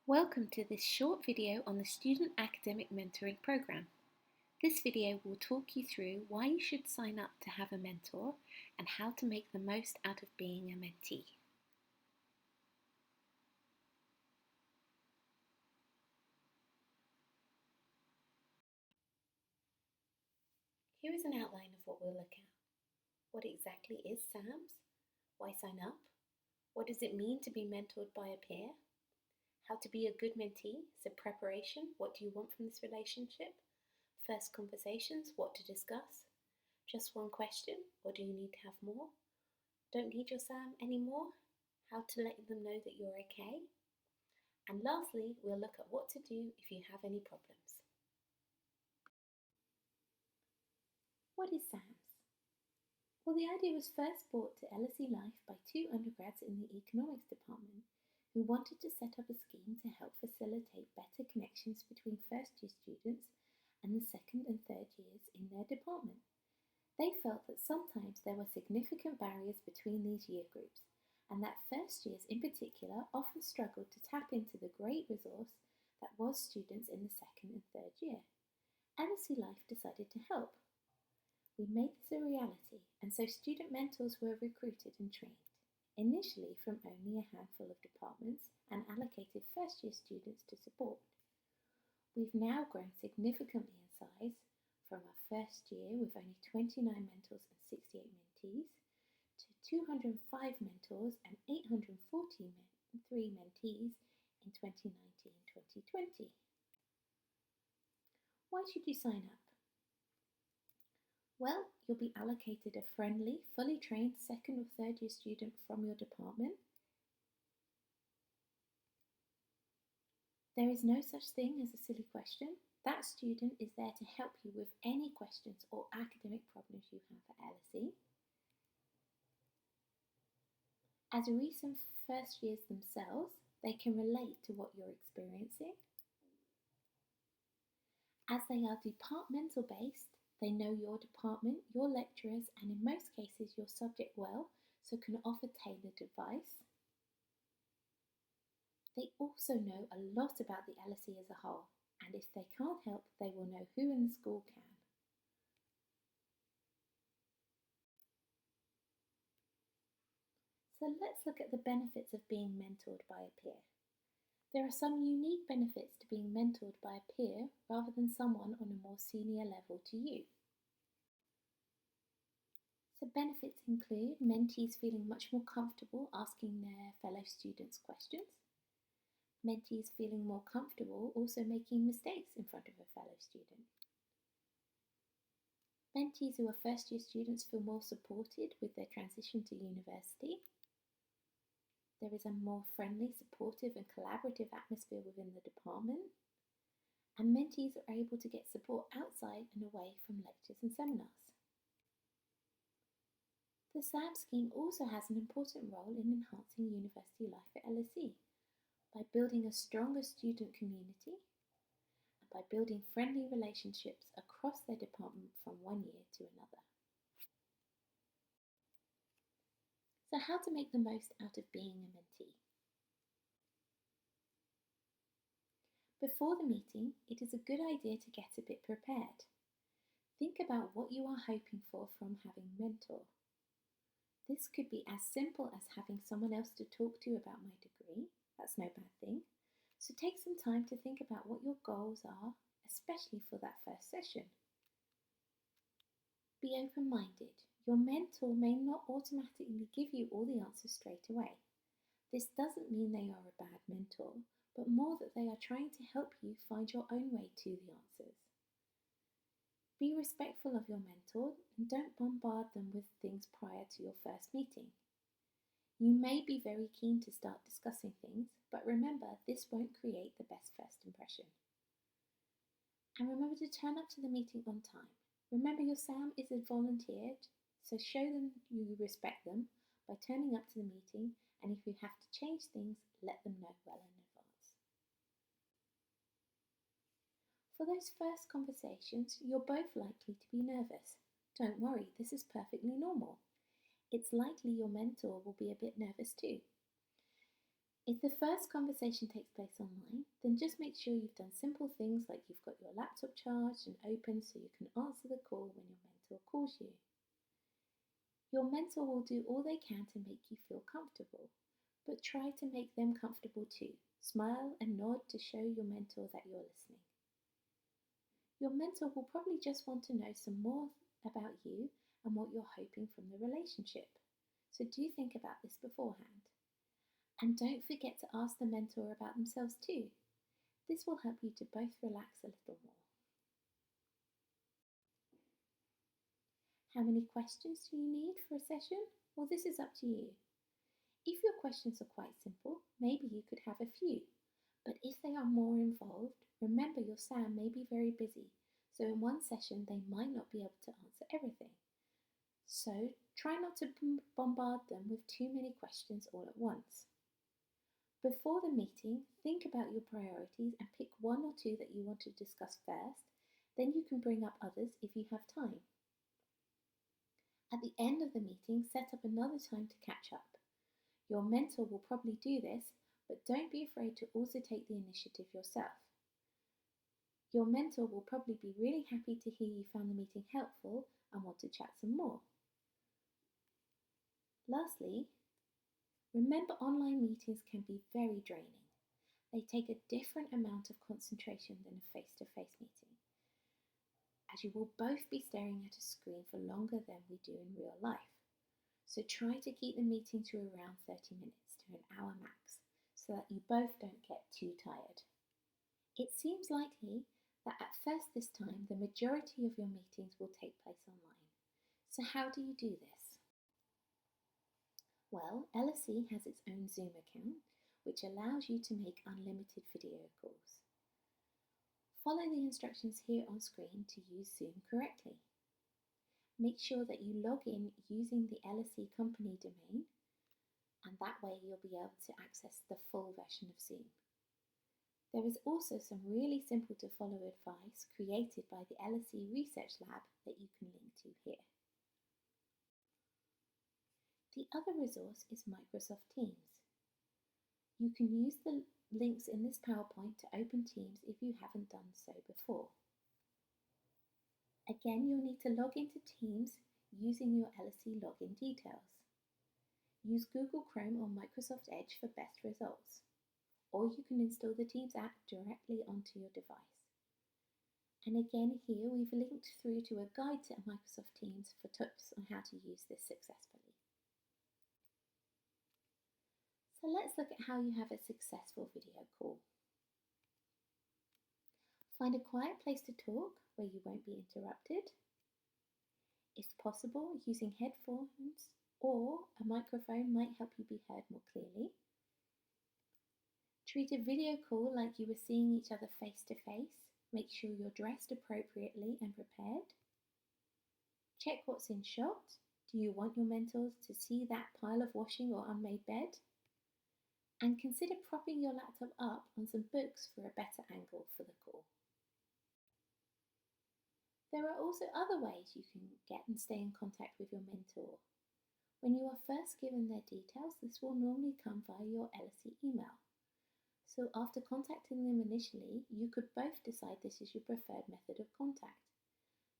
Welcome to this short video on the Student Academic Mentoring Programme. This video will talk you through why you should sign up to have a mentor and how to make the most out of being a mentee. Here is an outline of what we'll look at. What exactly is SAMS? Why sign up? What does it mean to be mentored by a peer? How to be a good mentee, so preparation, what do you want from this relationship? First conversations, what to discuss? Just one question, or do you need to have more? Don't need your SAM anymore? How to let them know that you're okay? And lastly, we'll look at what to do if you have any problems. What is SAMS? Well, the idea was first brought to LSE Life by two undergrads in the economics department who wanted to set up a scheme to help facilitate better connections between first-year students and the second and third years in their department. They felt that sometimes there were significant barriers between these year groups, and that first years in particular often struggled to tap into the great resource that was students in the second and third year. LSE Life decided to help. We made this a reality, and so student mentors were recruited and trained, initially from only a handful of departments, and allocated first-year students to support. We've now grown significantly in size, from our first year with only 29 mentors and 68 mentees, to 205 mentors and 843 mentees in 2019-2020. Why should you sign up? Well, you'll be allocated a friendly, fully trained second or third year student from your department. There is no such thing as a silly question. That student is there to help you with any questions or academic problems you have at LSE. As recent first years themselves, they can relate to what you're experiencing. As they are departmental based, they know your department, your lecturers, and in most cases your subject well, so can offer tailored advice. They also know a lot about the LSE as a whole, and if they can't help, they will know who in the school can. So let's look at the benefits of being mentored by a peer. There are some unique benefits to being mentored by a peer rather than someone on a more senior level to you. So benefits include mentees feeling much more comfortable asking their fellow students questions, mentees feeling more comfortable also making mistakes in front of a fellow student. Mentees who are first year students feel more supported with their transition to university. There is a more friendly, supportive and collaborative atmosphere within the department. And mentees are able to get support outside and away from lectures and seminars. The SAM scheme also has an important role in enhancing university life at LSE by building a stronger student community and by building friendly relationships across their department from one year to another. So how to make the most out of being a mentee? Before the meeting, it is a good idea to get a bit prepared. Think about what you are hoping for from having a mentor. This could be as simple as having someone else to talk to about my degree. That's no bad thing. So take some time to think about what your goals are, especially for that first session. Be open-minded. Your mentor may not automatically give you all the answers straight away. This doesn't mean they are a bad mentor, but more that they are trying to help you find your own way to the answers. Be respectful of your mentor and don't bombard them with things prior to your first meeting. You may be very keen to start discussing things, but remember this won't create the best first impression. And remember to turn up to the meeting on time. Remember your SAM is volunteered, so show them you respect them by turning up to the meeting, and if you have to change things, let them know well in advance. For those first conversations, you're both likely to be nervous. Don't worry, this is perfectly normal. It's likely your mentor will be a bit nervous too. If the first conversation takes place online, then just make sure you've done simple things like you've got your laptop charged and open so you can answer the call when your mentor calls you. Your mentor will do all they can to make you feel comfortable, but try to make them comfortable too. Smile and nod to show your mentor that you're listening. Your mentor will probably just want to know some more about you and what you're hoping from the relationship. So do think about this beforehand. And don't forget to ask the mentor about themselves too. This will help you to both relax a little more. How many questions do you need for a session? Well, this is up to you. If your questions are quite simple, maybe you could have a few. But if they are more involved, remember your SAM may be very busy, so in one session they might not be able to answer everything. So try not to bombard them with too many questions all at once. Before the meeting, think about your priorities and pick one or two that you want to discuss first. Then you can bring up others if you have time. At the end of the meeting, set up another time to catch up. Your mentor will probably do this, but don't be afraid to also take the initiative yourself. Your mentor will probably be really happy to hear you found the meeting helpful and want to chat some more. Lastly, remember online meetings can be very draining. They take a different amount of concentration than a face-to-face meeting, as you will both be staring at a screen for longer than we do in real life. So try to keep the meeting to around 30 minutes to an hour max, so that you both don't get too tired. It seems likely that at first this time, the majority of your meetings will take place online. So how do you do this? Well, LSE has its own Zoom account, which allows you to make unlimited video calls. Follow the instructions here on screen to use Zoom correctly. Make sure that you log in using the LSE company domain, and that way you'll be able to access the full version of Zoom. There is also some really simple to follow advice created by the LSE Research Lab that you can link to here. The other resource is Microsoft Teams. You can use the links in this PowerPoint to open Teams if you haven't done so before. Again, you'll need to log into Teams using your LSE login details. Use Google Chrome or Microsoft Edge for best results, or you can install the Teams app directly onto your device. And again here we've linked through to a guide to Microsoft Teams for tips on how to use this successfully. So let's look at how you have a successful video call. Find a quiet place to talk where you won't be interrupted. If possible, using headphones or a microphone might help you be heard more clearly. Treat a video call like you were seeing each other face to face. Make sure you're dressed appropriately and prepared. Check what's in shot. Do you want your mentors to see that pile of washing or unmade bed? And consider propping your laptop up on some books for a better angle for the call. There are also other ways you can get and stay in contact with your mentor. When you are first given their details, this will normally come via your LSE email. So after contacting them initially, you could both decide this is your preferred method of contact.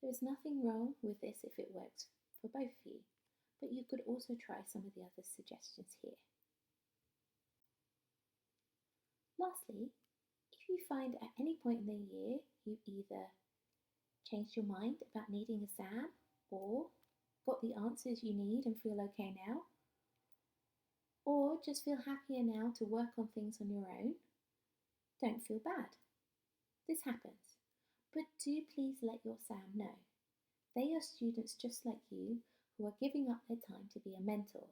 There is nothing wrong with this if it works for both of you, but you could also try some of the other suggestions here. Lastly, if you find at any point in the year you've either changed your mind about needing a SAM or got the answers you need and feel okay now, or just feel happier now to work on things on your own, don't feel bad. This happens, but do please let your SAM know. They are students just like you who are giving up their time to be a mentor.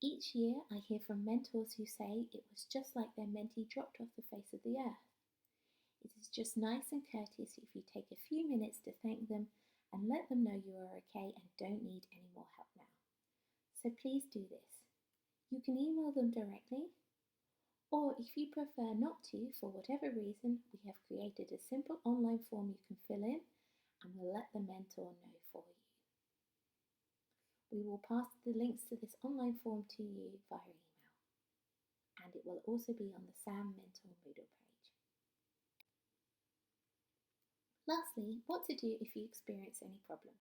Each year I hear from mentors who say it was just like their mentee dropped off the face of the earth. It is just nice and courteous if you take a few minutes to thank them and let them know you are okay and don't need any more help now. So please do this. You can email them directly, or if you prefer not to for whatever reason, we have created a simple online form you can fill in and we'll let the mentor know for you. We will pass the links to this online form to you via email. and it will also be on the SAM Mentor Moodle page. Lastly, what to do if you experience any problems.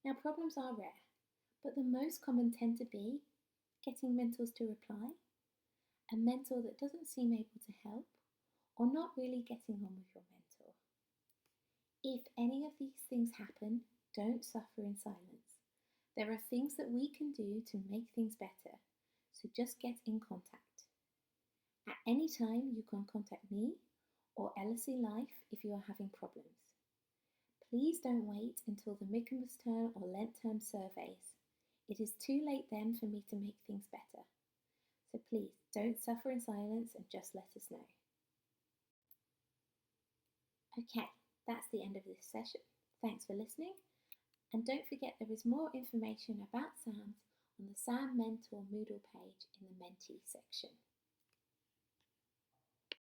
Now, problems are rare, but the most common tend to be getting mentors to reply, a mentor that doesn't seem able to help, or not really getting on with your mentor. If any of these things happen, don't suffer in silence. There are things that we can do to make things better, so just get in contact. At any time, you can contact me or LSE Life if you are having problems. Please don't wait until the Michaelmas term or Lent term surveys. It is too late then for me to make things better. So please don't suffer in silence and just let us know. Okay, that's the end of this session. Thanks for listening. And don't forget there is more information about SAMs on the SAM Mentor Moodle page in the Mentee section.